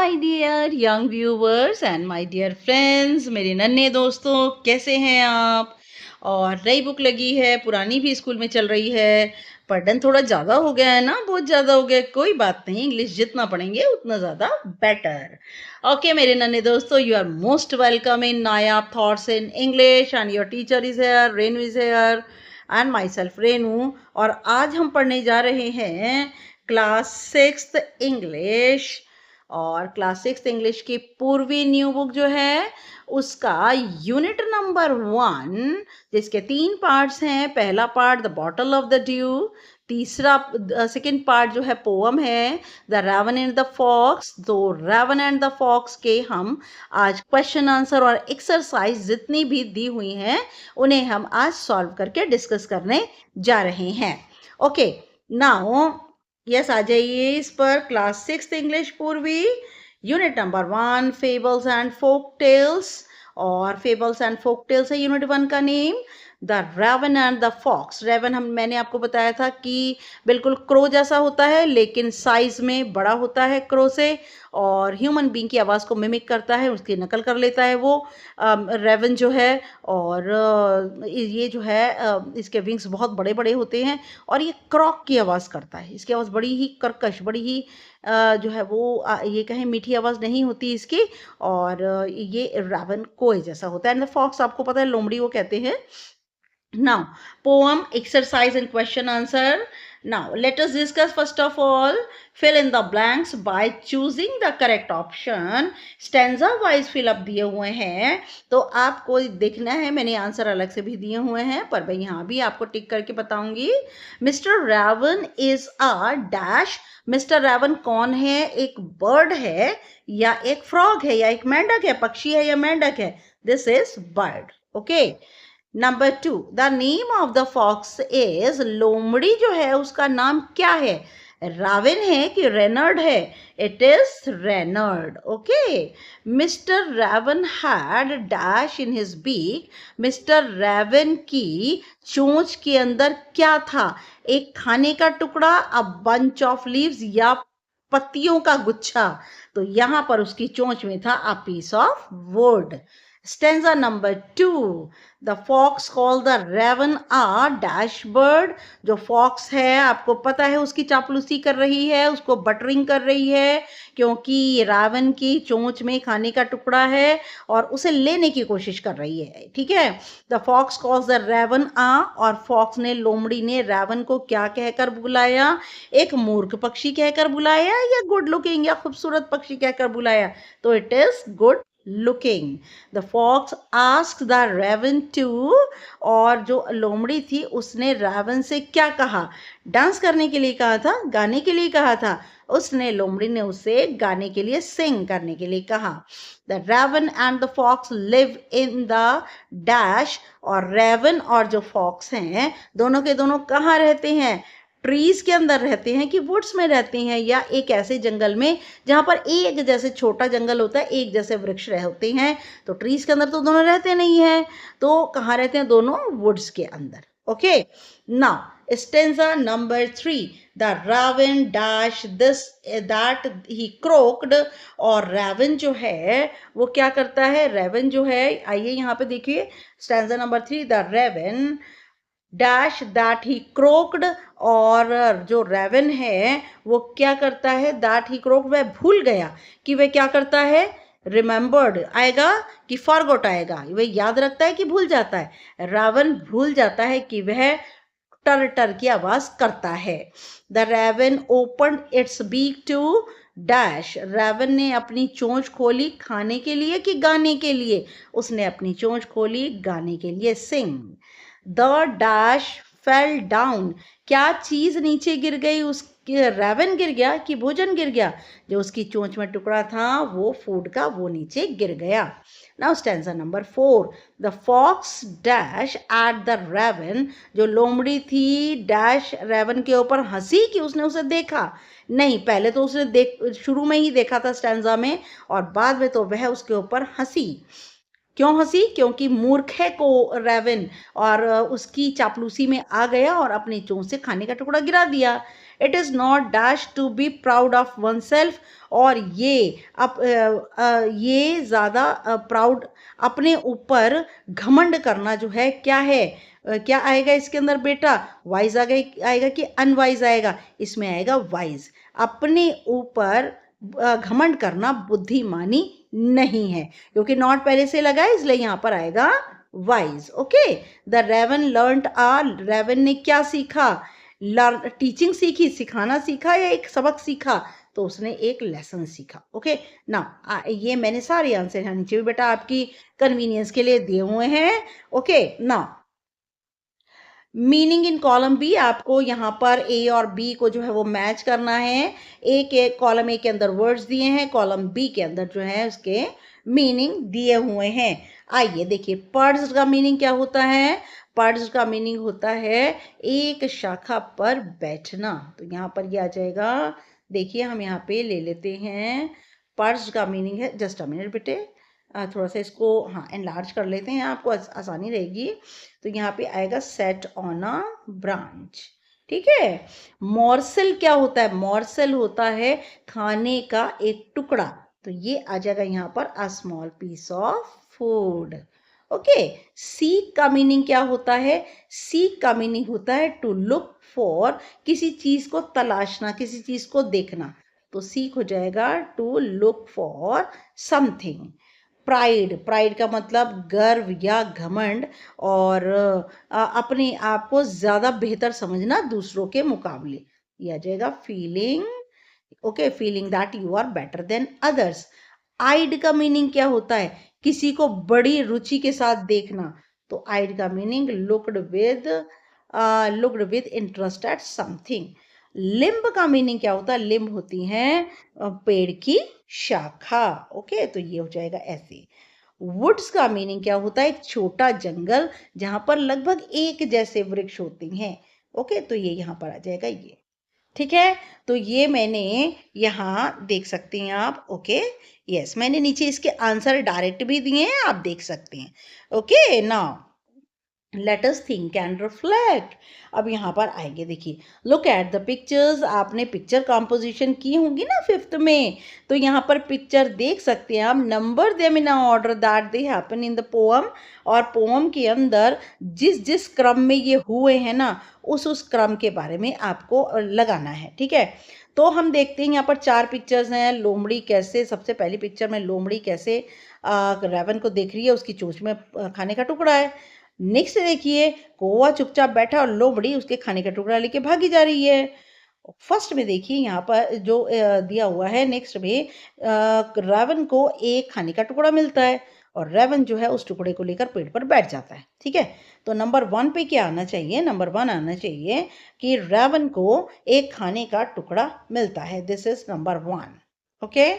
My dear young viewers and my dear friends, मेरे नन्हे दोस्तों, कैसे हैं आप। और नई बुक लगी है, पुरानी भी स्कूल में चल रही है। पढ़न थोड़ा ज़्यादा हो गया है ना, बहुत ज़्यादा हो गया। कोई बात नहीं, इंग्लिश जितना पढ़ेंगे उतना ज़्यादा बेटर। ओके मेरे नन्हे दोस्तों, you are most welcome in Nayab thoughts in English and your teacher is here, Renu is here and myself Renu. और आज हम पढ़ने जा रहे हैं क्लास 6th इंग्लिश। और क्लास 6th इंग्लिश की पूर्वी न्यू बुक जो है उसका यूनिट नंबर 1, जिसके 3 पार्ट्स हैं। पहला part the bottle of the dew, तीसरा सेकंड पार्ट जो है पोअम है the raven and the fox. तो रावण एंड द फॉक्स के हम आज क्वेश्चन आंसर और एक्सरसाइज जितनी भी दी हुई हैं उन्हें हम आज सॉल्व करके डिस्कस करने जा रहे हैं। ओके नाउ यस, आ जाइए इस पर। Class 6th English Purvi, unit number 1 fables and folk tales. और फेबल्स एंड फोक टेल्स है यूनिट 1 का name. The raven and the fox. Raven मैंने आपको बताया था कि बिल्कुल क्रो जैसा होता है, लेकिन साइज में बड़ा होता है क्रो से, और ह्यूमन बीइंग की आवाज़ को मिमिक करता है, उसकी नकल कर लेता है वो रेवन जो है। और ये जो है इसके विंग्स बहुत बड़े बड़े होते हैं और ये क्रॉक की आवाज़ करता है। इसकी आवाज़ बड़ी ही कर्कश, बड़ी ही जो है वो ये कहें मीठी आवाज़ नहीं होती इसकी। और ये रेवन कोए जैसा होता है। एंड द फॉक्स आपको पता है लोमड़ी वो कहते हैं। Now, poem, exercise and question answer. Now, let us discuss first of all, fill in the blanks by choosing the correct option. Stanza wise fill up दिए हुए हैं, तो आपको देखना है। मैंने आंसर अलग से भी दिए हुए हैं, पर मैं यहाँ भी आपको टिक करके बताऊंगी। Mister raven is a dash. Mister raven कौन है? एक बर्ड है या एक फ्रॉग है या एक मेंढक है? पक्षी है या मेंढक है? This is bird. Okay number 2, the name of the fox is. लोमड़ी जो है उसका नाम क्या है? रावण है कि रेनर्ड है? It is Reynard. Okay mister Raven had dash in his beak. Mister Raven की चोंच के अंदर क्या था? एक खाने का टुकड़ा, अ बंच ऑफ लीव्स या पत्तियों का गुच्छा? तो यहां पर उसकी चोंच में था a piece of wood. Stanza number 2, the fox called the raven a dash bird। जो fox है आपको पता है उसकी चापलूसी कर रही है, उसको बटरिंग कर रही है, क्योंकि रावण की चोंच में खाने का टुकड़ा है और उसे लेने की कोशिश कर रही है। ठीक है, the fox calls the raven a, और fox ने, लोमड़ी ने रावण को क्या कहकर बुलाया? एक मूर्ख पक्षी कहकर बुलाया या गुड लुकिंग या खूबसूरत पक्षी कहकर बुलाया? तो it is good looking. The fox asked the raven to, और जो लोमड़ी थी उसने रावण से क्या कहा? डांस करने के लिए कहा था, गाने के लिए कहा था? उसने, लोमड़ी ने उसे गाने के लिए, सिंग करने के लिए कहा। The raven and the fox live in the dash। और raven और जो fox हैं दोनों के दोनों कहाँ रहते हैं? ट्रीज के अंदर रहते हैं कि वुड्स में रहते हैं, या एक ऐसे जंगल में जहां पर एक जैसे छोटा जंगल होता है, एक जैसे वृक्ष रहते हैं। तो ट्रीज के अंदर तो दोनों रहते नहीं हैं, तो कहाँ रहते हैं दोनों? वुड्स के अंदर। Okay now stanza number 3, the raven dash this that he croaked. और रावण जो है वो क्या करता है? रावण जो है, आइए यहाँ पे देखिए stanza number 3, the raven dash that he croaked. और जो रेवन है वो क्या करता है? दैट ही क्रोक्ड, वह भूल गया कि वह क्या करता है? रिमेंबर्ड आएगा कि फॉरगॉट आएगा? वह याद रखता है कि भूल जाता है? रावण भूल जाता है कि वह टर टर की आवाज करता है। The raven open its beak to dash. Raven ने अपनी चोंच खोली खाने के लिए कि गाने के लिए? उसने अपनी चोंच खोली गाने के लिए, sing. The dash fell down. क्या चीज नीचे गिर गई? उसके रेवन गिर गया कि भोजन गिर गया? जो उसकी चोंच में टुकड़ा था वो फूड का, वो नीचे गिर गया। Now stanza number 4, the fox dash at the raven. जो लोमड़ी थी डैश रेवन के ऊपर हंसी कि उसने उसे देखा? नहीं, पहले तो उसने शुरू में ही देखा था स्टैंजा में, और बाद में तो वह उसके ऊपर हंसी। क्यों हंसी? क्योंकि मूर्ख है को रेवन, और उसकी चापलूसी में आ गया और अपनी चोंच से खाने का टुकड़ा गिरा दिया। It is not dash to be proud of one self, और ये ज़्यादा प्राउड, अपने ऊपर घमंड करना जो है क्या है, क्या आएगा इसके अंदर बेटा, वाइज आएगा कि अनवाइज आएगा, इसमें आएगा वाइज। अपने ऊपर घमंड करना बुद्धिमानी नहीं है, क्योंकि नॉट पहले से लगा है इसलिए यहाँ पर आएगा wise. Okay, the raven learned raven ने क्या सीखा, टीचिंग सीखी, सिखाना सीखा या एक सबक सीखा, तो उसने एक लेसन सीखा। ओके ना, ये मैंने सारे आंसर यहाँ नीचे भी बेटा आपकी कन्वीनियंस के लिए दिए हुए हैं। ओके ना, मीनिंग इन कॉलम बी, आपको यहाँ पर ए और बी को जो है वो मैच करना है। कॉलम ए के अंदर वर्ड्स दिए हैं, कॉलम बी के अंदर जो है उसके मीनिंग दिए हुए हैं। आइए देखिए, पर्ड्स का मीनिंग क्या होता है, पर्ड्स का मीनिंग होता है एक शाखा पर बैठना। तो यहाँ पर ये आ जाएगा, देखिए हम यहाँ पे ले लेते हैं, पर्ड्स का मीनिंग है, जस्ट अ मिनट बेटे, थोड़ा सा इसको हाँ एनलार्ज कर लेते हैं, आपको आसानी रहेगी। तो यहाँ पे आएगा सेट ऑन अ ब्रांच, ठीक है। मॉर्सल क्या होता है, मॉर्सल होता है खाने का एक टुकड़ा, तो ये आ जाएगा यहाँ पर a small piece of food. Okay, seek का मीनिंग क्या होता है, सीक का मीनिंग होता है टू लुक फॉर, किसी चीज को तलाशना, किसी चीज को देखना, तो सीक हो जाएगा to look for something. Pride, pride का मतलब गर्व या घमंड, और अपने आप को ज्यादा बेहतर समझना दूसरों के मुकाबले, ये आ जाएगा feeling. Okay, feeling that you are better than others. आइड का मीनिंग क्या होता है, किसी को बड़ी रुचि के साथ देखना, तो आइड का meaning looked with interest eight something. Limb का मीनिंग क्या होता है, लिम्ब होती हैं पेड़ की शाखा। ओके, तो ये हो जाएगा ऐसे। वुड्स का मीनिंग क्या होता है, एक छोटा जंगल जहां पर लगभग एक जैसे वृक्ष होते हैं। ओके, तो ये यहाँ पर आ जाएगा ये, ठीक है। तो ये मैंने यहाँ देख सकते हैं आप। ओके, यस, मैंने नीचे इसके आंसर डायरेक्ट भी दिए हैं, आप देख सकते हैं। Okay, now let us think and reflect. अब यहाँ पर आएंगे, देखिए लुक एट द पिक्चर्स, आपने पिक्चर कंपोजिशन की होंगी ना फिफ्थ में, तो यहाँ पर पिक्चर देख सकते हैं आप, number them in order that they happen in the poem, और पोएम के अंदर जिस जिस क्रम में ये हुए हैं ना, उस क्रम के बारे में आपको लगाना है, ठीक है। तो हम देखते हैं यहाँ पर 4 पिक्चर्स हैं। लोमड़ी कैसे, सबसे पहली पिक्चर में लोमड़ी कैसे रेवन को देख रही है, उसकी चोंच में खाने का टुकड़ा है। नेक्स्ट देखिए, कौवा चुपचाप बैठा और लोमड़ी उसके खाने का टुकड़ा लेके भागी जा रही है। फर्स्ट में देखिए यहाँ पर जो दिया हुआ है, नेक्स्ट में रावण को एक खाने का टुकड़ा मिलता है, और रावण जो है उस टुकड़े को लेकर पेड़ पर बैठ जाता है, ठीक है। तो नंबर 1 पे क्या आना चाहिए, नंबर 1 आना चाहिए कि रावण को एक खाने का टुकड़ा मिलता है, दिस इज नंबर 1। ओके,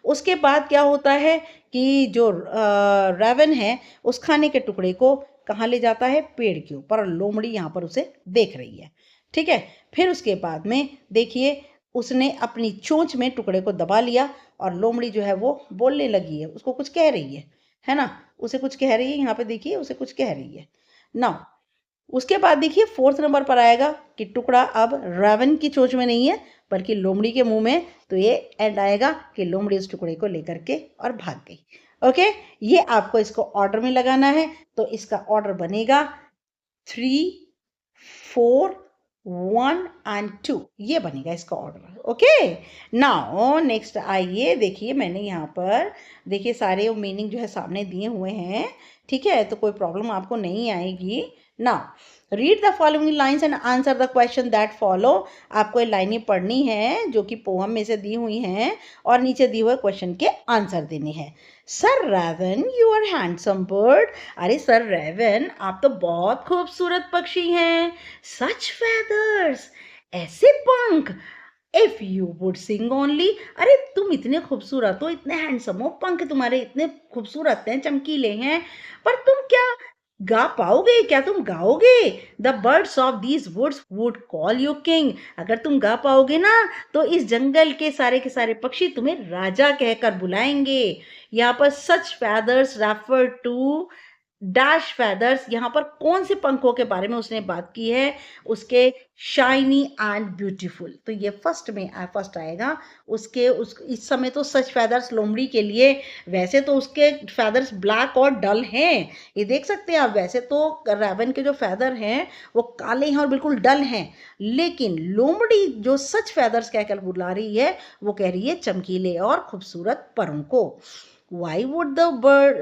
उसके बाद क्या होता है कि जो रावण है उस खाने के टुकड़े को कहाँ ले जाता है, पेड़ के ऊपर, और लोमड़ी यहाँ पर उसे देख रही है, ठीक है। फिर उसके बाद में देखिए, उसने अपनी चोंच में टुकड़े को दबा लिया, और लोमड़ी जो है वो बोलने लगी है, उसको कुछ कह रही है ना, उसे कुछ कह रही है, यहाँ पे देखिए उसे कुछ कह रही है ना। उसके बाद देखिए 4th नंबर पर आएगा कि टुकड़ा अब रावण की चोंच में नहीं है बल्कि लोमड़ी के मुंह में, तो ये एंड आएगा कि लोमड़ी उस टुकड़े को लेकर के और भाग गई। ओके, ये आपको इसको ऑर्डर में लगाना है, तो इसका ऑर्डर बनेगा 3, 4, 1 एंड 2, ये बनेगा इसका ऑर्डर। ओके, नाउ नेक्स्ट आइए, देखिए मैंने यहाँ पर देखिए सारे मीनिंग जो है सामने दिए हुए हैं, ठीक है, तो कोई प्रॉब्लम आपको नहीं आएगी। Now read the following lines and answer the question that follow, आपको ये लाइनें पढ़नी है जो कि पोएम में से दी हुई हैं, और नीचे दिए हुए क्वेश्चन के आंसर देने हैं। Sir raven, you are handsome bird, अरे सर रेवन आप तो बहुत खूबसूरत पक्षी हैं। सच फेदर्स, ऐसे पंख। If you would Singh only, अरे तुम इतने खूबसूरत हो, इतने हैंडसम हो, पंख तुम्हारे इतने खूबसूरत हैं, चमकीले हैं, पर तुम क्या गा पाओगे, क्या तुम गाओगे? The birds of these woods would call you king, अगर तुम गा पाओगे ना तो इस जंगल के सारे पक्षी तुम्हें राजा कहकर बुलाएंगे। यहाँ पर such feathers refer to dash feathers, यहाँ पर कौन से पंखों के बारे में उसने बात की है? उसके शाइनी एंड ब्यूटीफुल, तो ये फर्स्ट आएगा। उसके इस समय तो सच फेदर्स लोमड़ी के लिए, वैसे तो उसके फेदर्स ब्लैक और डल हैं, ये देख सकते हैं आप। वैसे तो रेवन के जो फेदर हैं वो काले हैं और बिल्कुल डल हैं, लेकिन लोमड़ी जो सच फेदर्स कहकर बुला रही है वो कह रही है चमकीले और खूबसूरत परों को। Why would the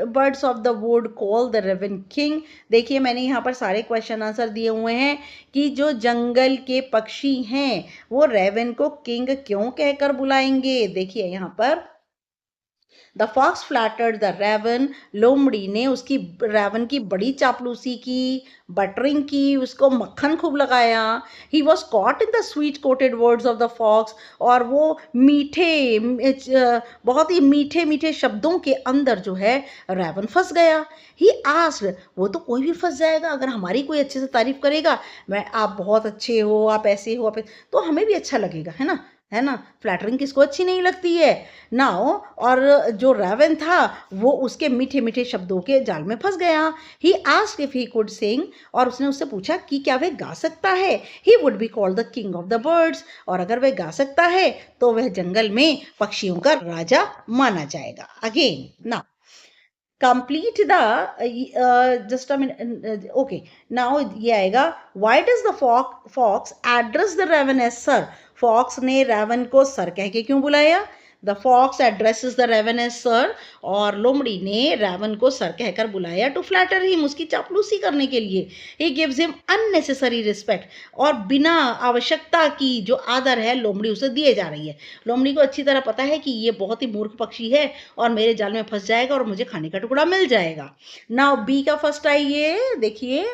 birds of the wood call the raven king? देखिए मैंने यहाँ पर सारे क्वेश्चन आंसर दिए हुए हैं कि जो जंगल के पक्षी हैं वो रेवन को किंग क्यों कहकर बुलाएंगे। देखिए यहाँ पर the fox flattered the raven, लोमड़ी ने उसकी रेवन की बड़ी चापलूसी की, बटरिंग की, उसको मक्खन खूब लगाया। He was caught in the sweet coated words of the fox, और वो बहुत ही मीठे मीठे शब्दों के अंदर जो है रेवन फंस गया। ही आस्क्ड, वो तो कोई भी फंस जाएगा अगर हमारी कोई अच्छे से तारीफ करेगा, मैं आप बहुत अच्छे हो, आप ऐसे हो, आप तो हमें भी अच्छा लगेगा, है ना। फ्लैटरिंग किसको अच्छी नहीं लगती है नाउ। और जो रेवन था वो उसके मीठे मीठे शब्दों के जाल में फंस गया। He asked if he could sing, और उसने उससे पूछा कि क्या वह गा सकता है। He would be called the king of the birds, और अगर वह गा सकता है तो वह जंगल में पक्षियों का राजा माना जाएगा। Again now complete the just a minute, okay, now ये आएगा, why does the fox address the raven as sir? Fox ने रेवन को सर कह के क्यों बुलाया? The fox addresses the raven as sir, और लोमड़ी ने रेवन को सर कहकर बुलाया टू फ्लैटर हिम, उसकी चापलूसी करने के लिए। He gives him unnecessary respect, और बिना आवश्यकता की जो आदर है लोमड़ी उसे दिए जा रही है। लोमड़ी को अच्छी तरह पता है कि ये बहुत ही मूर्ख पक्षी है और मेरे जाल में फंस जाएगा और मुझे खाने का टुकड़ा मिल जाएगा। नाउ बी का फर्स्ट आइए, देखिए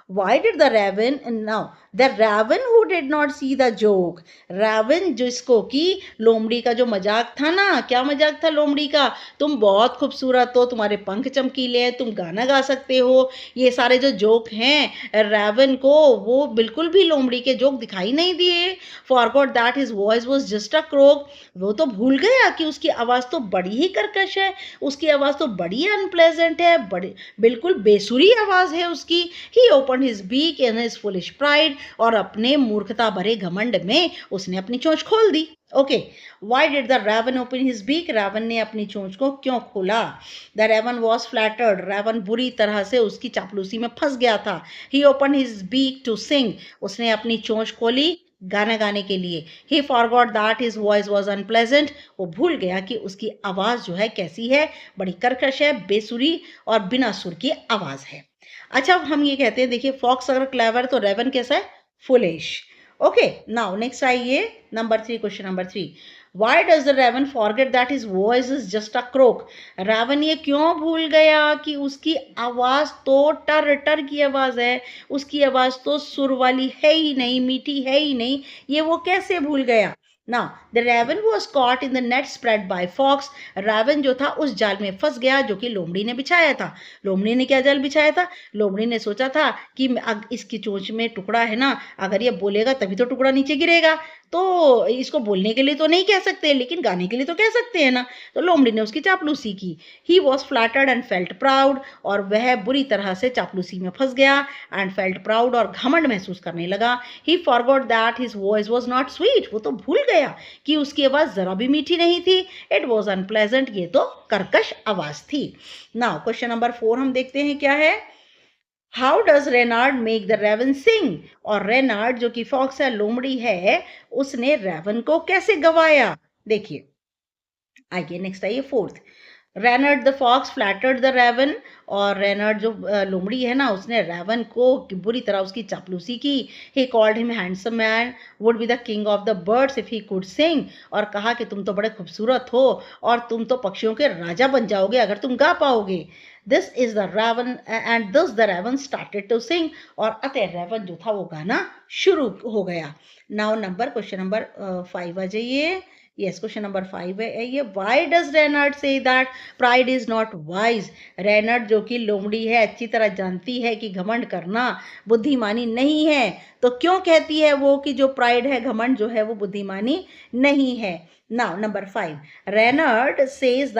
why did the raven, now the raven who did not see the joke, raven जिसको कि लोमड़ी का जो मजाक था ना, क्या मजाक था लोमड़ी का, तुम बहुत खूबसूरत हो, तुम्हारे पंख चमकीले हैं, तुम गाना गा सकते हो, ये सारे जो जोक हैं रेवन को वो बिल्कुल भी लोमड़ी के जोक दिखाई नहीं दिए। forgot that his voice was just a croak, वो तो भूल गया कि उसकी आवाज़ तो बड़ी ही कर्कश है, उसकी आवाज़ तो बड़ी अनप्लेजेंट है, बड़ी बिल्कुल बेसुरी आवाज़ है उसकी। ही open his beak in his foolish pride, और अपने मूर्खता भरे घमंड में उसने अपनी चोंच खोल दी। Okay, why did the raven open his beak? Raven ने अपनी चोंच को क्यों खोला? The raven was flattered, Ravan बुरी तरह से उसकी चापलूसी में फंस गया था। He opened his beak to sing, उसने अपनी चोंच खोली गाना गाने के लिए। He forgot that his voice was unpleasant, वो भूल गया कि उसकी आवाज़ जो है कैसी है, बड़ी कर्कश है, बेसुरी और बिना सुर की आवाज़ है। अच्छा, अब हम ये कहते हैं, देखिए फॉक्स अगर क्लेवर तो रेवन कैसा है? फुलिश। ओके, नाउ नेक्स्ट आइए number 3, question number 3, why does the raven forget that his voice is just a croak? Raven ये क्यों भूल गया कि उसकी आवाज़ तो टर टर की आवाज़ है, उसकी आवाज़ तो सुर वाली है ही नहीं, मीठी है ही नहीं, ये वो कैसे भूल गया? Now, the raven was caught in the net spread by fox. Ravan जो था उस जाल में फंस गया जो कि लोमड़ी ने बिछाया था। लोमड़ी ने क्या जाल बिछाया था? लोमड़ी ने सोचा था कि इसकी चोंच में टुकड़ा है ना, अगर ये बोलेगा तभी तो टुकड़ा नीचे गिरेगा, तो इसको बोलने के लिए तो नहीं कह सकते, लेकिन गाने के लिए तो कह सकते हैं ना। तो लोमड़ी ने उसकी चापलूसी की। He was flattered and felt proud, और वह बुरी तरह से चापलूसी में फंस गया। एंड फेल्ट प्राउड, और घमंड महसूस करने लगा। ही forgot that his voice was not sweet, वो तो भूल गया कि उसकी आवाज़ ज़रा भी मीठी नहीं थी। इट वॉज अनप्लेजेंट, ये तो कर्कश आवाज़ थी। नाउ क्वेश्चन नंबर 4 हम देखते हैं क्या है। How does Reynard make the raven sing? और रेनार्ड जो कि फॉक्स है, लोमड़ी है, उसने रेवन को कैसे गवाया? देखिए आइए नेक्स्ट आइए 4th, Reynard the fox flattered the raven, और रेनर्ड जो लोमड़ी है ना, उसने रेवन को बुरी तरह उसकी चापलूसी की। He called him handsome man, would be the king of the birds if he could sing, और कहा कि तुम तो बड़े खूबसूरत हो और तुम तो पक्षियों के राजा बन जाओगे अगर तुम गा पाओगे। This is the raven, and this the raven started to sing, और अतः रेवन जो था वो गाना शुरू हो गया। नाउ नंबर क्वेश्चन नंबर 5 आ जाइए। यस, क्वेश्चन नंबर 5 है ये, why does Reynard say that pride is not wise? Reynard जो कि लोमड़ी है अच्छी तरह जानती है कि घमंड करना बुद्धिमानी नहीं है, तो क्यों कहती है वो कि जो प्राइड है, घमंड जो है वो बुद्धिमानी नहीं है? Now, number 5. Reynard says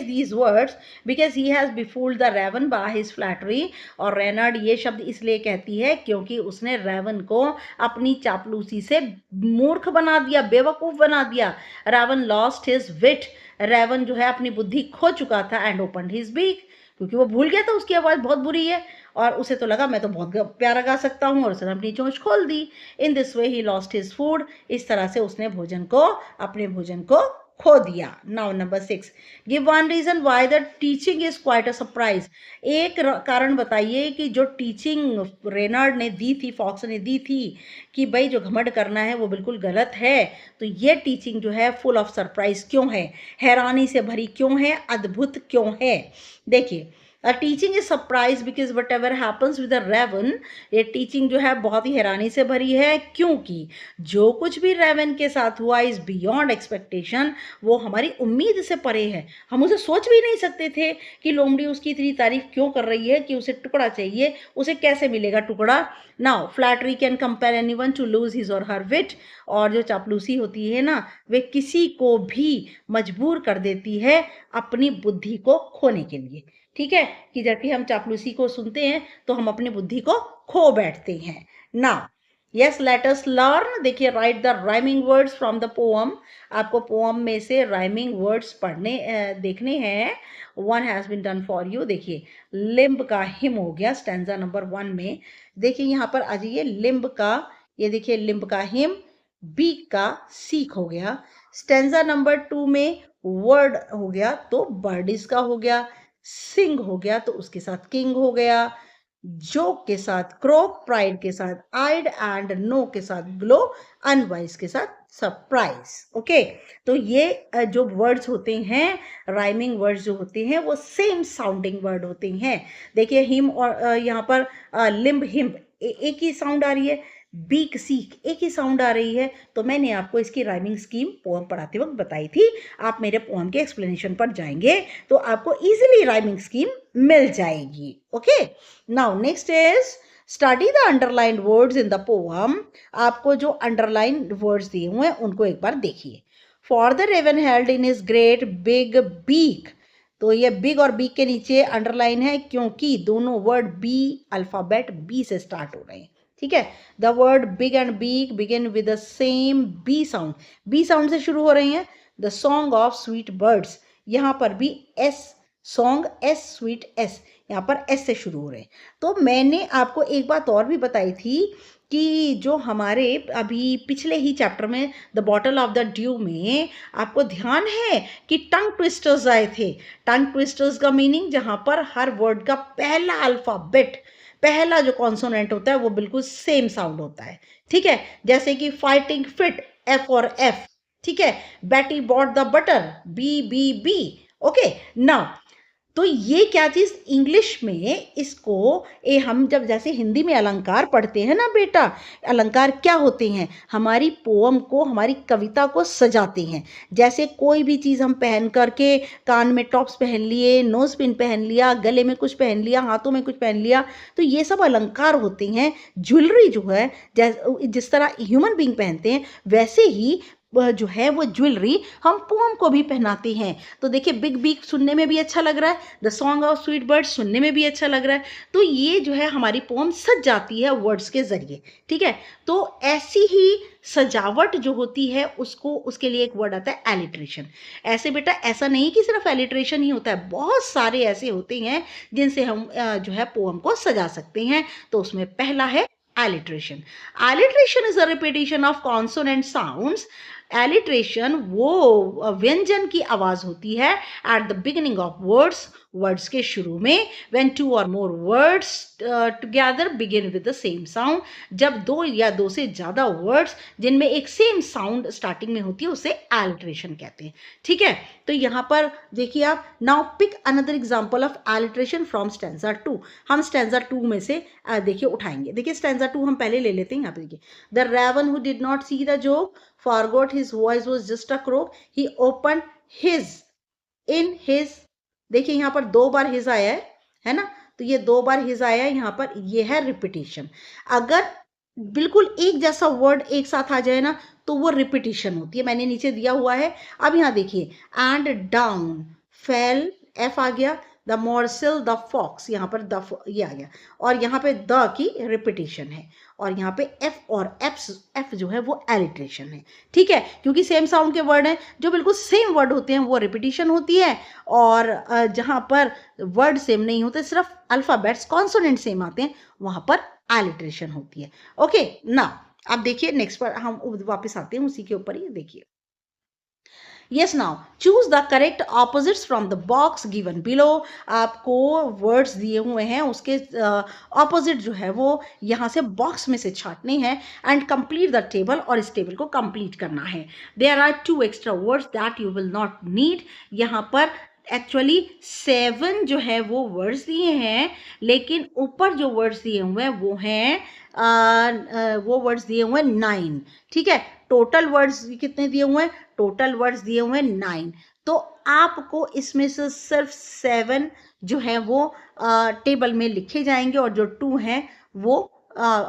these words because he has befooled the raven by his flattery. और रेनर्ड ये शब्द इसलिए कहती है क्योंकि उसने रेवन को अपनी चापलूसी से मूर्ख बना दिया, बेवकूफ बना दिया. रेवन लॉस्ट हिज विट. रेवन जो है अपनी बुद्धि खो चुका था. एंड ओपन हिज बीक, क्योंकि वो भूल गया था उसकी आवाज़ बहुत बुरी है और उसे तो लगा मैं तो बहुत प्यारा गा सकता हूँ, और उसने अपनी चोंच खोल दी. In this way he lost his food. इस तरह से उसने अपने भोजन को खो दिया. Now number 6. Give one reason why the teaching is quite a surprise. एक कारण बताइए कि जो टीचिंग रेनर्ड ने दी थी, फॉक्स ने दी थी कि भाई जो घमंड करना है वो बिल्कुल गलत है, तो ये टीचिंग जो है फुल ऑफ सरप्राइज क्यों है, हैरानी से भरी क्यों है, अद्भुत क्यों है. देखिए, teaching is surprise because whatever happens with the raven. ये टीचिंग जो है बहुत ही हैरानी से भरी है क्योंकि जो कुछ भी रेवन के साथ हुआ इज बियॉन्ड एक्सपेक्टेशन. वो हमारी उम्मीद से परे है. हम उसे सोच भी नहीं सकते थे कि लोमड़ी उसकी इतनी तारीफ क्यों कर रही है, कि उसे टुकड़ा चाहिए, उसे कैसे मिलेगा टुकड़ा. Now flattery can compel anyone to lose his or her विट. और जो चापलूसी होती है ना, वे किसी को भी मजबूर कर देती है अपनी बुद्धि को खोने के लिए. ठीक है, कि जब भी हम चापलूसी को सुनते हैं तो हम अपनी बुद्धि को खो बैठते हैं. Now yes, let us learn. देखिए, write the rhyming words from the poem. आपको पोअम में से राइमिंग वर्ड्स पढ़ने देखने हैं. One has been done for you. देखिए, लिम्ब का हिम हो गया स्टैंजा नंबर 1 में. देखिए यहाँ पर आ जाइए, लिम्ब का, ये देखिए लिम्ब का हिम, बीक का सीख हो गया. स्टैंजा नंबर 2 में वर्ड हो गया तो बर्डिस का हो गया. सिंग हो गया तो उसके साथ किंग हो गया. जोक के साथ क्रोक, प्राइड के साथ आइड, एंड नो के साथ ग्लो, अनवाइज के साथ सरप्राइज. ओके, तो ये जो वर्ड्स होते हैं, राइमिंग वर्ड्स जो होते हैं, वो सेम साउंडिंग वर्ड होते हैं. देखिए, हिम और यहाँ पर लिम्ब हिम एक ही साउंड आ रही है, बीक सीक एक ही साउंड आ रही है. तो मैंने आपको इसकी राइमिंग स्कीम पोअम पढ़ाते वक्त बताई थी. आप मेरे पोअम के एक्सप्लेनेशन पर जाएंगे तो आपको इजीली राइमिंग स्कीम मिल जाएगी. Okay, now next is study the underlined words in the poem. आपको जो अंडरलाइन वर्ड्स दिए हुए हैं उनको एक बार देखिए. For the raven held in his great big beak. तो ये बिग और बीक के नीचे अंडरलाइन है क्योंकि दोनों वर्ड बी, अल्फाबेट बी से स्टार्ट हो रहे हैं. ठीक है, the word big and beak begin with the same B sound. B sound से शुरू हो रही हैं. The song of sweet birds, यहाँ पर भी S, song S, sweet S, यहाँ पर एस से शुरू हो रहे हैं. तो मैंने आपको एक बात और भी बताई थी कि जो हमारे अभी पिछले ही चैप्टर में the bottle of the due में आपको ध्यान है कि टंग ट्विस्टर्स आए थे. टंग ट्विस्टर्स का मीनिंग जहाँ पर हर वर्ड का पहला अल्फाबेट, पहला जो कॉन्सोनेंट होता है वो बिल्कुल सेम साउंड होता है. ठीक है, जैसे कि फाइटिंग फिट, एफ और एफ. ठीक है, Betty bought the butter, B B B. Okay, now तो ये क्या चीज इंग्लिश में, इसको हम जब जैसे हिंदी में अलंकार पढ़ते हैं ना बेटा, अलंकार क्या होते हैं, हमारी पोअम को, हमारी कविता को सजाते हैं. जैसे कोई भी चीज़ हम पहन करके, कान में टॉप्स पहन लिए, नोज पिन पहन लिया, गले में कुछ पहन लिया, हाथों में कुछ पहन लिया, तो ये सब अलंकार होते हैं. ज्वेलरी जो है, जिस तरह ह्यूमन बीइंग पहनते हैं वैसे ही जो है वो ज्वेलरी हम पोम को भी पहनाते हैं. तो देखिए, बिग बीक सुनने में भी अच्छा लग रहा है, the song of sweet bird सुनने में भी अच्छा लग रहा है. तो ये जो है हमारी पोम सज जाती है वर्ड्स के जरिए. ठीक है, तो ऐसी ही सजावट जो होती है उसको, उसके लिए एक वर्ड आता है एलिट्रेशन. ऐसे बेटा, ऐसा नहीं कि सिर्फ एलिट्रेशन ही होता है, बहुत सारे ऐसे होते हैं जिनसे हम जो है पोम को सजा सकते हैं. तो उसमें पहला है alliteration. Alliteration is a repetition of consonant sounds. Alliteration वो व्यंजन की आवाज होती है at the beginning of words, words के शुरू में. when two or more words together begin with the same sound, जब दो या दो से ज्यादा वर्ड्स जिनमें एक सेम साउंड स्टार्टिंग में होती है उसे एलिट्रेशन कहते हैं. ठीक है, तो यहाँ पर देखिए आप. Now pick another example of alliteration from stanza 2. हम स्टैंजा 2 में से देखिए उठाएंगे. देखिए, स्टैंजा 2 हम पहले ले लेते हैं. यहाँ पे देखिए, the raven who did not see the joke forgot his voice was just a croak, he opened his in his. देखिए यहाँ पर 2 बार हिज आया है ना, तो ये 2 बार हिज आया है यहाँ पर, ये है रिपीटेशन. अगर बिल्कुल एक जैसा वर्ड एक साथ आ जाए ना तो वो रिपीटिशन होती है। मैंने नीचे दिया हुआ है, अब यहाँ देखिए, एंड डाउन फेल, एफ आ गया, द मोरसेल द फॉक्स, यहाँ पर ये आ गया, और यहाँ पे द की रिपीटिशन है, और यहाँ पे एफ और एफ जो है वो एलिट्रेशन है। ठीक है, क्योंकि सेम साउंड के वर्ड हैं, जो बिल्कुल सेम वर्ड होते हैं वो रिपीटिशन होती है, और जहाँ पर वर्ड सेम नहीं होते, सिर्फ अल्फाबेट्स कॉन्सोनेंट सेम आते हैं, वहाँ पर एलिट्रेशन होती है। ओके ना, अब देखिए नेक्स्ट पर हम वापस आते हैं उसी के ऊपर ही, देखिए, yes now choose the correct opposites from the box given below. आपको वर्ड्स दिए हुए हैं, उसके ऑपोजिट जो है वो यहाँ से बॉक्स में से छाटने हैं, एंड कंप्लीट द टेबल, और इस टेबल को कंप्लीट करना है। There are 2 extra words that you will not need. यहाँ पर एक्चुअली 7 जो है वो वर्ड्स दिए हैं, लेकिन ऊपर जो वर्ड्स दिए हुए हैं वो हैं वो वर्ड्स दिए हुए हैं 9। ठीक है, टोटल वर्ड्स कितने दिए हुए हैं? टोटल वर्ड्स दिए हुए हैं 9। तो आपको इसमें से सिर्फ 7 जो है वो टेबल में लिखे जाएंगे, और जो 2 हैं वो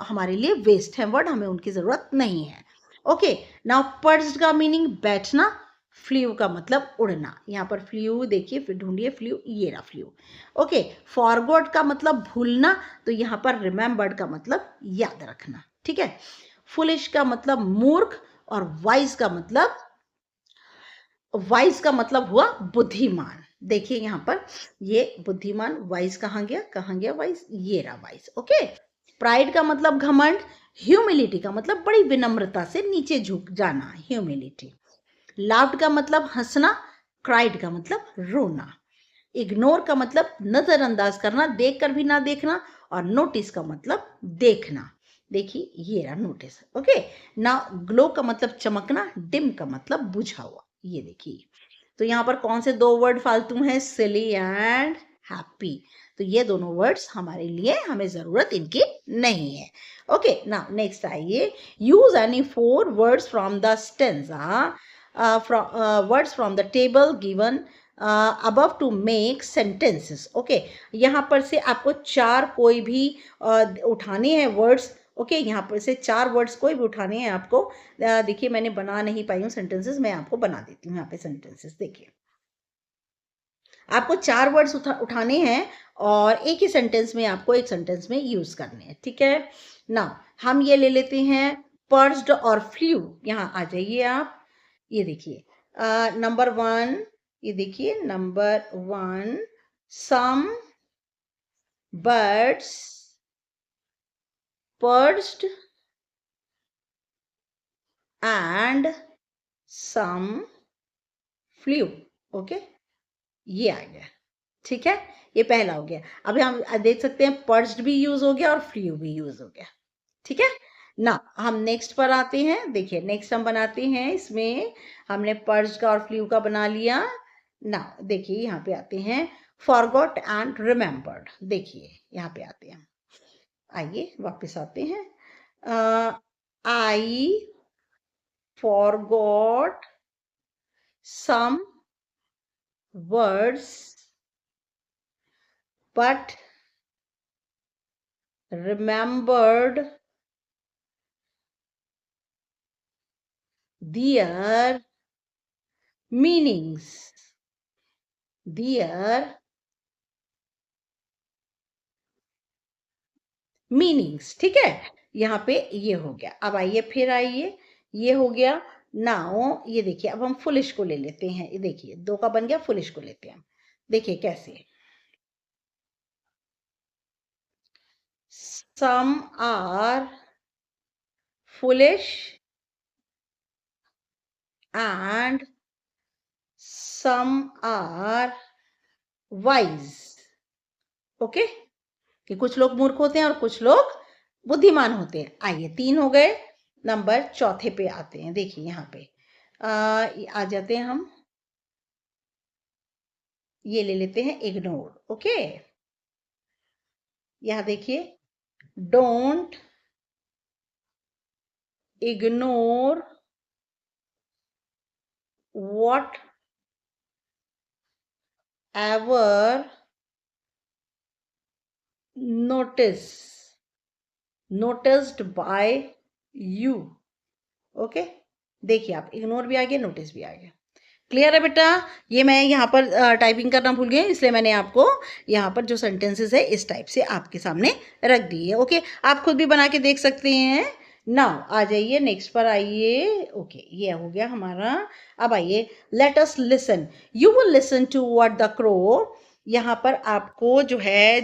हमारे लिए वेस्ट है वर्ड, हमें उनकी जरूरत नहीं है। ओके, नाउ पर्च्ड का मीनिंग बैठना, फ्लू का मतलब उड़ना। यहाँ पर फ्लू देखिए, फिर ढूंढिए फ्लू, ये रहा फ्लू। ओके, फॉरगॉट का मतलब भूलना, तो यहाँ पर रिमेम्बर्ड का मतलब याद रखना। ठीक है, फुलिश का मतलब मूर्ख, और वाइज का मतलब हुआ बुद्धिमान। देखिए यहाँ पर ये बुद्धिमान, वाइज कहाँ गया वाइज, ये रहा वाइज। ओके, प्राइड का मतलब घमंड, ह्यूमिलिटी का मतलब बड़ी विनम्रता से नीचे झुक जाना, ह्यूमिलिटी। लाफ्ड का मतलब हंसना, क्राइड का मतलब रोना। इग्नोर का मतलब नजरअंदाज करना, देखकर भी ना देखना, और नोटिस का मतलब देखना। देखिए ये रहा नोटिस। ओके, ना ग्लो का मतलब चमकना, डिम का मतलब बुझा हुआ। ये देखिए, तो यहाँ पर कौन से 2 वर्ड फालतू हैं? Silly and happy. तो ये दोनों वर्ड्स हमारे लिए, हमें जरूरत इनकी नहीं है। ओके, ना नेक्स्ट आइए, use any 4 words from the stanza, words from the table given above to make sentences. Okay, यहाँ पर से आपको 4 कोई भी उठाने हैं वर्ड्स। ओके, यहाँ पर से 4 वर्ड्स कोई भी उठाने हैं आपको। देखिए मैंने बना नहीं पाई हूँ सेंटेंसेस, मैं आपको बना देती हूँ यहाँ पे सेंटेंसेस। देखिए, आपको 4 वर्ड्स उठाने हैं, और एक ही सेंटेंस में आपको एक सेंटेंस में यूज करने हैं। ठीक है ना, हम ये ले लेते हैं पर्च्ड और फ्लू। यहाँ आ जाइए आप, ये देखिए नंबर 1, ये देखिए number 1, some birds perched and some flew. Okay, ये आ गया। ठीक है, ये पहला हो गया। अभी हम देख सकते हैं पर्च्ड भी यूज हो गया और फ्लू भी यूज हो गया। ठीक है ना, हम नेक्स्ट पर आते हैं। देखिए नेक्स्ट हम बनाते हैं, इसमें हमने पर्च का और फ्लू का बना लिया ना। देखिए यहाँ पे आते हैं फॉरगॉट एंड रिमेम्बर्ड। देखिए यहाँ पे आते हैं, आइए वापस आते हैं। I forgot some words but remembered their meanings, their meanings. ठीक है, यहाँ पे ये हो गया। अब आइए फिर आइए, ये हो गया। नाउ ये देखिए, अब हम फुलिश को ले लेते हैं। ये देखिए 2 का बन गया, फुलिश को लेते हैं हम। देखिए कैसे, some are foolish and some are wise. Okay, कि कुछ लोग मूर्ख होते हैं और कुछ लोग बुद्धिमान होते हैं। आइए 3 हो गए, नंबर चौथे पे आते हैं। देखिए यहाँ पे आ जाते हैं हम, ये ले लेते हैं इग्नोर। ओके, यहाँ देखिए, don't ignore what ever notice noticed bye you. Okay, देखिए आप इग्नोर भी आ गया, नोटिस भी आ गया। क्लियर है बेटा? ये मैं यहाँ पर टाइपिंग करना भूल गई, इसलिए मैंने आपको यहाँ पर जो सेंटेंसेस है इस टाइप से आपके सामने रख दी है। ओके, आप खुद भी बना के देख सकते हैं। नाउ आ जाइए नेक्स्ट पर आइए। ओके, ये हो गया हमारा। अब आइए, let us listen. You will listen to what the crow. यहाँ पर आपको जो है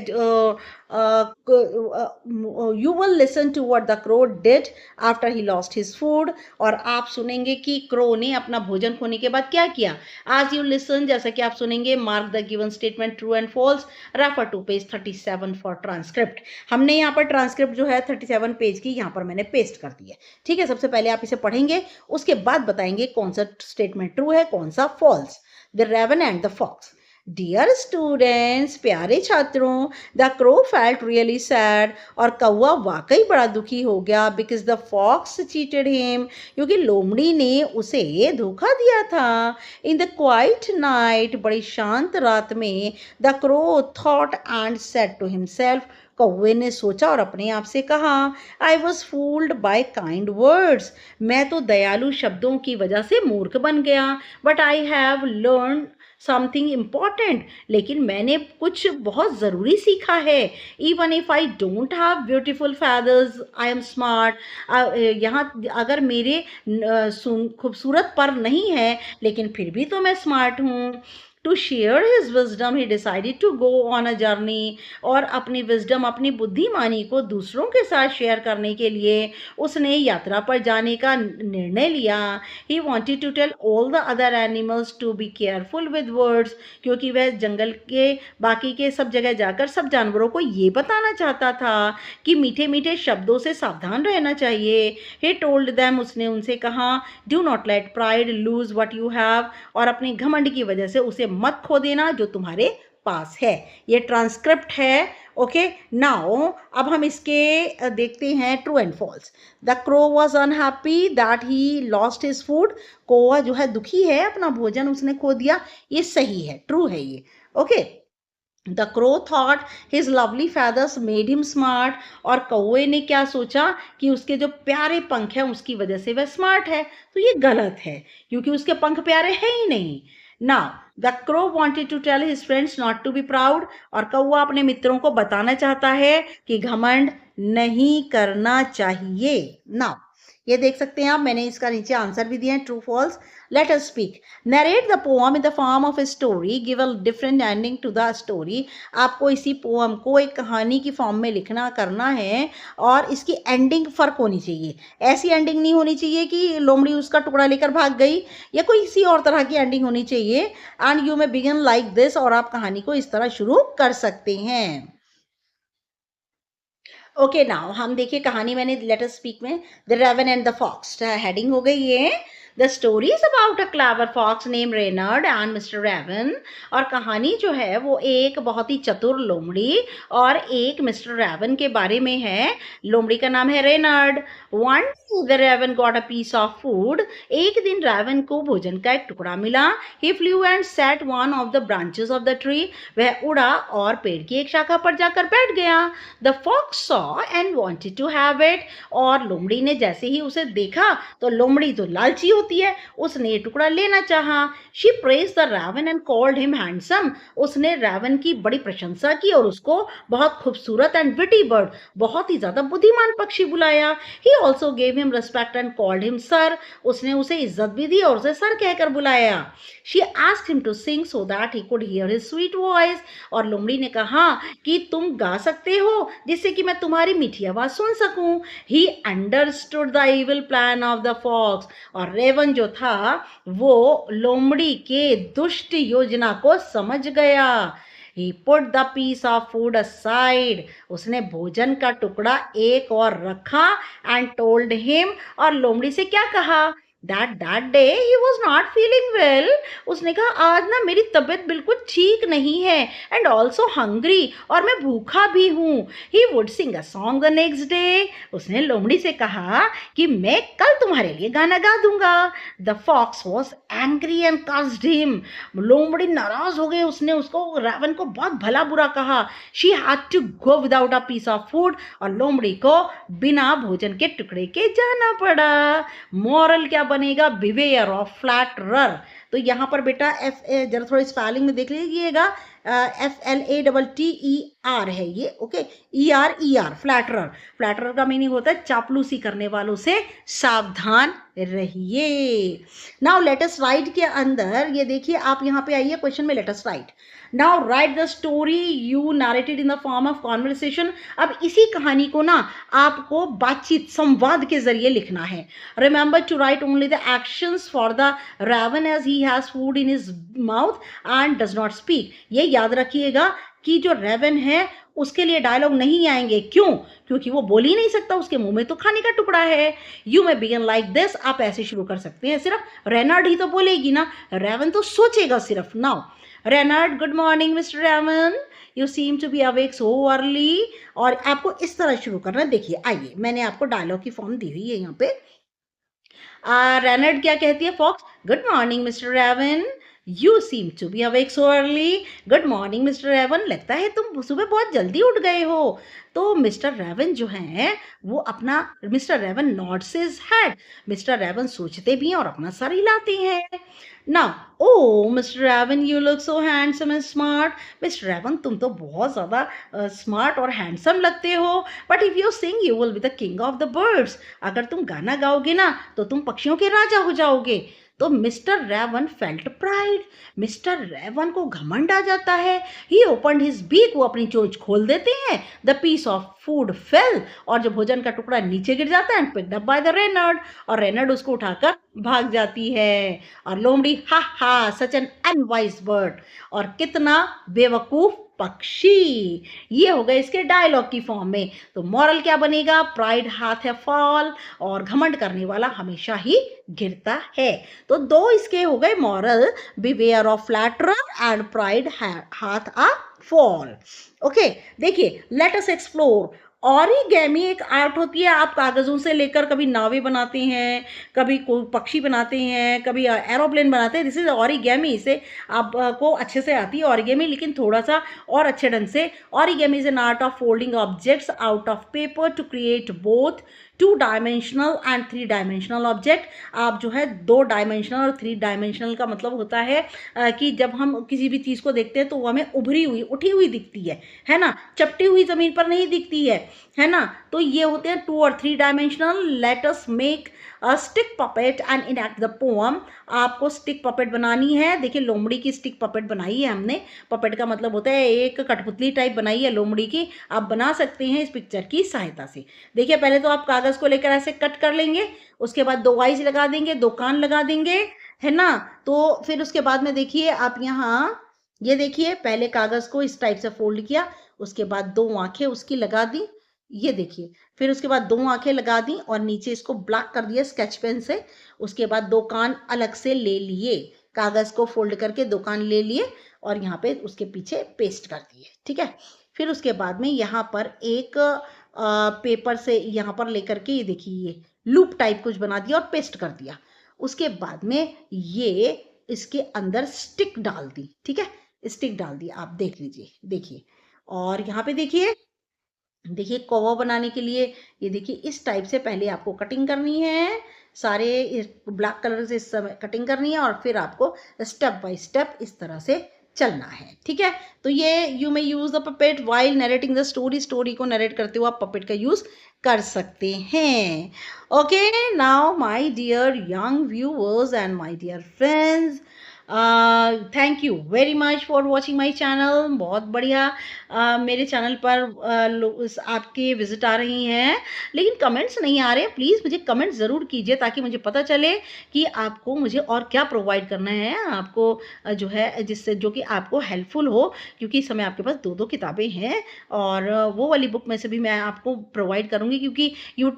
you will listen to what the crow did after he lost his food. और आप सुनेंगे कि क्रो ने अपना भोजन खोने के बाद क्या किया। आज यू लिसन, जैसा कि आप सुनेंगे, mark the given statement true and false, refer to page 37 for transcript. हमने यहाँ पर ट्रांसक्रिप्ट जो है 37 पेज की यहाँ पर मैंने पेस्ट कर दी है। ठीक है, सबसे पहले आप इसे पढ़ेंगे, उसके बाद बताएंगे कौन सा स्टेटमेंट ट्रू है, कौन सा false. The raven and the fox. Dear students, प्यारे छात्रों, the crow felt really sad. और कौवा वाकई बड़ा दुखी हो गया, because the fox cheated him, क्योंकि लोमड़ी ने उसे धोखा दिया था। इन द क्वाइट नाइट, बड़ी शांत रात में, the crow thought and said to himself, कौवे ने सोचा और अपने आप से कहा, I was fooled by kind words, मैं तो दयालु शब्दों की वजह से मूर्ख बन गया। But I have learn something important, लेकिन मैंने कुछ बहुत ज़रूरी सीखा है। Even if I don't have beautiful feathers I am smart. यहाँ अगर मेरे खूबसूरत पर नहीं है, लेकिन फिर भी तो मैं स्मार्ट हूँ। To share his wisdom he decided to go on a journey. और अपनी विजडम, अपनी बुद्धिमानी को दूसरों के साथ शेयर करने के लिए उसने यात्रा पर जाने का निर्णय लिया। He wanted to tell all the other animals to be careful with words, क्योंकि वह जंगल के बाकी के सब जगह जाकर सब जानवरों को ये बताना चाहता था कि मीठे मीठे शब्दों से सावधान रहना चाहिए। ही टोल्ड देम, उसने उनसे कहा, do not let pride lose what you have. और अपने घमंड की वजह से उसे मत खो देना जो तुम्हारे पास है। ये ट्रांसक्रिप्ट है। ओके, नाउ अब हम इसके देखते हैं true and false. The crow was unhappy that he lost his food. कौवा जो है दुखी है, अपना भोजन उसने खो दिया। ये सही है, ट्रू है ये। Okay, the crow thought his lovely feathers made him smart. और कौवे ने क्या सोचा कि उसके जो प्यारे पंख हैं उसकी वजह से वह स्मार्ट है। तो ये गलत है, क्योंकि उसके पंख प्यारे हैं ही नहीं। Now the crow wanted to tell his friends not to be proud. और कौवा अपने मित्रों को बताना चाहता है कि घमंड नहीं करना चाहिए। नाउ ये देख सकते हैं आप, मैंने इसका नीचे आंसर भी दिया है, true false. Let us speak. Narrate the poem in the form of a story, give a different ending to the story. आपको इसी पोएम को एक कहानी की फॉर्म में लिखना करना है, और इसकी एंडिंग फर्क होनी चाहिए। ऐसी एंडिंग नहीं होनी चाहिए कि लोमड़ी उसका टुकड़ा लेकर भाग गई, या कोई इसी और तरह की एंडिंग होनी चाहिए। And you may begin like this, और आप कहानी को इस तरह शुरू कर सकते हैं। ओके, नाउ हम देखिए कहानी मैंने लेट अस स्पीक में, the raven and the fox heading हो गई है। The story is about a clever fox name Reynard and mister Raven. और कहानी जो है वो एक बहुत ही चतुर लोमड़ी और एक मिस्टर रेवन के बारे में है। लोमड़ी का नाम है Reynard. One the raven got a piece of food. एक दिन रेवन को भोजन का एक टुकड़ा मिला। He flew and sat one of the branches of the tree. वह उड़ा और पेड़ की एक शाखा पर जाकर बैठ गया। The fox saw and wanted to have it. और लोमड़ी ने जैसे ही उसे देखा, तो लोमड़ी तो लालची होती है, उसने टुकड़ा लेना चाहा। She praised the Ravan and called him handsome. उसने रावन की बड़ी प्रशंसा की और उसको बहुत खूबसूरत एंड विटी बर्ड, बहुत ही ज्यादा बुद्धिमान पक्षी बुलाया। He also gave him respect and called him sir. उसने उसे इज्जत भी दी और उसे सर कहकर बुलाया। She asked him to sing so that he could hear his sweet voice. और लोमड़ी ने कहा कि तुम गा सकते हो, जिससे कि मैं तुम्हारी मीठी आवाज सुन सकूं। He understood the evil plan of the fox. और रेवन जो था वो लोमड़ी के दुष्ट योजना को समझ गया। He put the piece of food aside. उसने भोजन का टुकड़ा एक और रखा and told him, और लोमड़ी से क्या कहा that day he was not feeling well. उसने कहा आज ना मेरी तबीयत बिल्कुल ठीक नहीं है and also hungry और मैं भूखा भी हूँ. He would sing a song the next day. उसने लोमड़ी से कहा कि मैं कल तुम्हारे लिए गाना गा दूंगा. The fox was angry and cursed him. लोमड़ी नाराज हो गई. उसने उसको रावण को बहुत भला बुरा कहा. She had to go without a piece of food. और लोमड़ी को बिना भोजन के टुकड़े के जाना पड़ा. मॉरल क्या बनेगा? Beware of flatterer. तो यहाँ पर बेटा जरा थोड़ा स्पेलिंग में देख लीजिएगा. FLATTER है ये. Okay, ER flatterer. फ्लैटरर का मीनिंग होता है चापलूसी करने वालों से सावधान रहिए. नाउ लेट अस राइट के अंदर ये देखिए, आप यहाँ पे आइए क्वेश्चन में. Let us right. Now right the story you narrated in the form of conversation. अब इसी कहानी को ना आपको बातचीत, संवाद के जरिए लिखना है. Remember to write only the actions for the raven as he has food in his mouth and does not speak. ये याद रखिएगा कि जो रावण है उसके लिए डायलॉग नहीं आएंगे. क्यों? क्योंकि वो बोल ही नहीं सकता, उसके मुंह में तो खाने का टुकड़ा है. You may begin like this. आप ऐसे शुरू कर सकते हैं. सिर्फ रेनार्ड ही तो बोलेगी ना, रावण तो सोचेगा सिर्फ. Now Renard, good morning mister raven, you seem to be awake so early. और आपको इस तरह शुरू करना. देखिए आइए, मैंने आपको डायलॉग की फॉर्म दी हुई है यहाँ पे. रेनार्ड क्या कहती है? Fox, good morning mister raven, you seem to be awake so early. Good morning mister raven, लगता है तुम सुबह बहुत जल्दी उठ गए हो. तो मिस्टर रावण जो है वो अपना, mister raven nods his head. Mister raven सोचते भी हैं और अपना सर हिलाते हैं. Now, oh mister raven, you look so handsome and smart. Mister raven, तुम तो बहुत ज़्यादा स्मार्ट और हैंडसम लगते हो. But if you sing you will be the king of the birds. अगर तुम गाना गाओगे ना तो तुम पक्षियों के राजा हो जाओगे. तो mister Raven felt pride. Mister Raven को घमंड आ जाता है. He opened his beak. वो अपनी चोंच खोल देते हैं. The piece of food fell. और जो भोजन का टुकड़ा नीचे गिर जाता है. And picked up by the Reynard. और रेनर्ड उसको उठाकर भाग जाती है. और लोमड़ी, हा हा, सच एन अनवाइज बर्ड. और कितना बेवकूफ पक्षी. ये हो गए इसके डायलॉग की फॉर्म में. तो मॉरल क्या बनेगा? प्राइड हाथ है फॉल. और घमंड करने वाला हमेशा ही गिरता है. तो दो इसके हो गए moral. Beware of flatterer and pride हाथ आ फॉल. ओके, देखिए, लेट अस एक्सप्लोर. ऑरिगेमी एक आर्ट होती है. आप कागज़ों से लेकर कभी नावें बनाते हैं, कभी कोई पक्षी बनाते हैं, कभी एरोप्लेन बनाते हैं. This is origami. इसे आपको अच्छे से आती है ऑरिगेमी, लेकिन थोड़ा सा और अच्छे ढंग से. Origami is an art of folding objects out of paper two create both 2 dimensional and 3 dimensional object. आप जो है 2 डायमेंशनल और 3 डायमेंशनल का मतलब होता है कि जब हम किसी भी चीज़ को देखते हैं तो वो हमें उभरी हुई, उठी हुई दिखती है ना, चपटी हुई ज़मीन पर नहीं दिखती है ना. तो ये होते हैं 2 और 3 dimensional. Let us make a stick puppet and enact the poem. आपको स्टिक पपेट बनानी है. देखिए, लोमड़ी की स्टिक पपेट बनाई है हमने. पपेट का मतलब होता है एक कठपुतली टाइप बनाई है लोमड़ी की. आप बना सकते हैं इस पिक्चर की सहायता से. देखिए, पहले तो आप कागज़ को लेकर ऐसे कट कर लेंगे. उसके बाद 2 आइज लगा देंगे, 2 कान लगा देंगे, है ना. तो फिर उसके बाद में देखिए आप यहाँ, ये देखिए, पहले कागज़ को इस टाइप से फोल्ड किया. उसके बाद 2 आंखें उसकी लगा दी. ये देखिए, फिर उसके बाद 2 आंखें लगा दी और नीचे इसको ब्लैक कर दिया स्केच पेन से. उसके बाद 2 कान अलग से ले लिए. कागज़ को फोल्ड करके 2 कान ले लिए और यहाँ पे उसके पीछे पेस्ट कर दिए. ठीक है. फिर उसके बाद में यहाँ पर एक पेपर से यहाँ पर लेकर के ये देखिए ये लूप टाइप कुछ बना दिया और पेस्ट कर दिया. उसके बाद में ये इसके अंदर स्टिक डाल दी. ठीक है, स्टिक डाल दी. आप देख लीजिए, देखिए. और यहाँ पे देखिए, देखिए कौवा बनाने के लिए ये देखिए इस टाइप से पहले आपको कटिंग करनी है. सारे ब्लैक कलर से इस समय कटिंग करनी है और फिर आपको स्टेप बाय स्टेप इस तरह से चलना है. ठीक है. तो ये you may use the puppet while narrating the story. Story को नरेट करते हुए आप पपेट का यूज कर सकते हैं. Okay, now my dear young viewers and my dear friends, thank you very much for watching my channel. बहुत बढ़िया मेरे चैनल पर आपके विजिट आ रही हैं, लेकिन कमेंट्स नहीं आ रहे। प्लीज़ मुझे कमेंट ज़रूर कीजिए ताकि मुझे पता चले कि आपको मुझे और क्या प्रोवाइड करना है आपको, जो है जिससे जो कि आपको हेल्पफुल हो, क्योंकि इस समय आपके पास 2-2 किताबें हैं और वो वाली बुक में से भी मैं आपको प्रोवाइड करूँगी, क्योंकि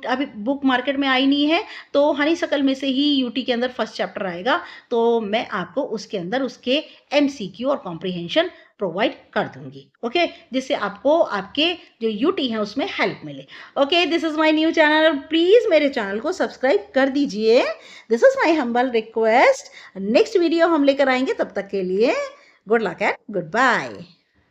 अभी बुक मार्केट में आई नहीं है, तो हनीशक्ल में से ही यूटी के अंदर फर्स्ट चैप्टर आएगा, तो मैं आपको उसके अंदर उसके एमसीक्यू और कॉम्प्रिहेंशन प्रोवाइड कर दूंगी। ओके, जिससे आपको आपके जो यूटी है उसमें हेल्प मिले। Okay, this is my new channel, please मेरे चैनल को सब्सक्राइब कर दीजिए। This is my humble request. Next video हम लेकर आएंगे, तब तक के लिए good luck and good bye.